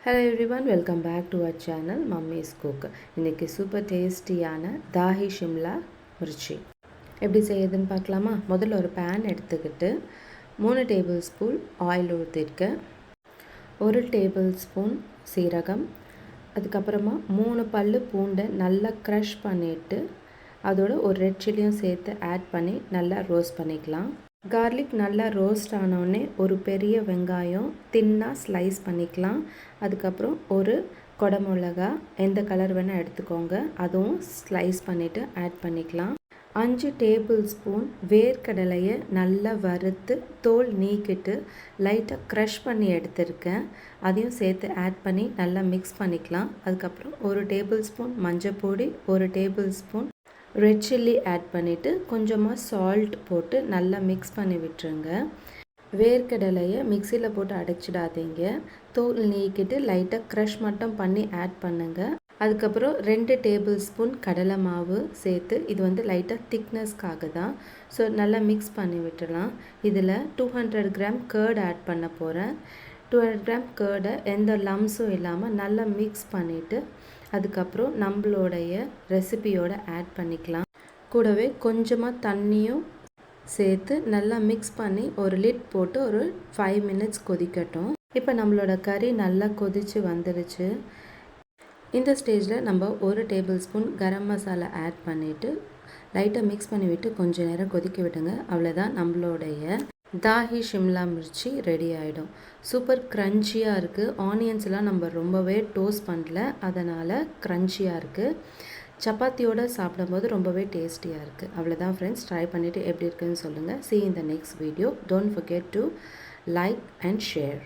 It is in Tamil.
Hello everyone, welcome back to our channel Mummy's Cook. இன்னைக்கு சூப்பர் டேஸ்டியான தாஹி ஷிம்லா மிர்ச்சி எப்படி செய்யுதுன்னு பார்க்கலாமா? முதல்ல ஒரு பேன் எடுத்துக்கிட்டு 3 டேபிள் ஸ்பூன் ஆயில் ஊற்றிருக்கேன். 1 டேபிள் ஸ்பூன் சீரகம், அதுக்கப்புறமா 3 பல்லு பூண்டை நல்லா க்ரஷ் பண்ணிவிட்டு அதோட ஒரு ரெட் சில்லியும் சேர்த்து ஆட் பண்ணி நல்லா ரோஸ்ட் பண்ணிக்கலாம். கார்லிக் நல்லா ரோஸ்ட் ஆனோடனே ஒரு பெரிய வெங்காயம் தின்னாக ஸ்லைஸ் பண்ணிக்கலாம். அதுக்கப்புறம் ஒரு குடமிளகா எந்த கலர் வேணால் எடுத்துக்கோங்க, அதுவும் ஸ்லைஸ் பண்ணிவிட்டு ஆட் பண்ணிக்கலாம். 5 டேபிள் ஸ்பூன் வேர்க்கடலையை நல்லா வறுத்து தோல் நீக்கிட்டு லைட்டாக க்ரஷ் பண்ணி எடுத்திருக்கேன், அதையும் சேர்த்து ஆட் பண்ணி நல்லா மிக்ஸ் பண்ணிக்கலாம். அதுக்கப்புறம் 1 டேபிள் ஸ்பூன் மஞ்சள் பொடி, 1 tablespoon red chilli add பண்ணிவிட்டு கொஞ்சமாக சால்ட் போட்டு நல்லா மிக்ஸ் பண்ணி விட்டுருங்க. வேர்க்கடலையை மிக்சியில் போட்டு அடைச்சிடாதீங்க, தோல் நீக்கிட்டு லைட்டாக க்ரஷ் மட்டும் பண்ணி ஆட் பண்ணுங்கள். அதுக்கப்புறம் 2 டேபிள் ஸ்பூன் கடலை மாவு சேர்த்து, இது லைட்டாக திக்னஸ்க்காக தான், ஸோ நல்லா மிக்ஸ் பண்ணி விட்டுடலாம். இதில் 200 கிராம் கர்ட் ஆட் பண்ண போகிறேன். 200 கிராம் கர்டை எந்த லம்ஸும் இல்லாமல் நல்லா மிக்ஸ் பண்ணிவிட்டு அதுக்கப்புறம் நம்மளுடைய ரெசிபியோடு ஆட் பண்ணிக்கலாம். கூடவே கொஞ்சமாக தண்ணியும் சேர்த்து நல்லா மிக்ஸ் பண்ணி ஒரு லிட் போட்டு ஒரு 5 மினிட்ஸ் கொதிக்கட்டும். இப்போ நம்மளோட கறி நல்லா கொதித்து வந்துடுச்சு. இந்த ஸ்டேஜில் நம்ம 1 table spoon garam masala add பண்ணிவிட்டு லைட்டாக மிக்ஸ் பண்ணி விட்டு கொஞ்சம் நேரம் கொதிக்க விடுங்க. அவ்வளோதான், நம்மளுடைய தாஹி ஷிம்லா மிர்ச்சி ரெடி ஆகிடும். சூப்பர் க்ரன்ச்சியாக இருக்குது. ஆனியன்ஸ்லாம் நம்ம ரொம்பவே டோஸ்ட் பண்ணல, அதனால் க்ரன்ச்சியாக இருக்குது. சப்பாத்தியோடு சாப்பிடும்போது ரொம்பவே டேஸ்டியாக இருக்குது. அவ்வளோதான் ஃப்ரெண்ட்ஸ், ட்ரை பண்ணிவிட்டு எப்படி இருக்குதுன்னு சொல்லுங்கள். See you in the next video. Don't forget to like and share.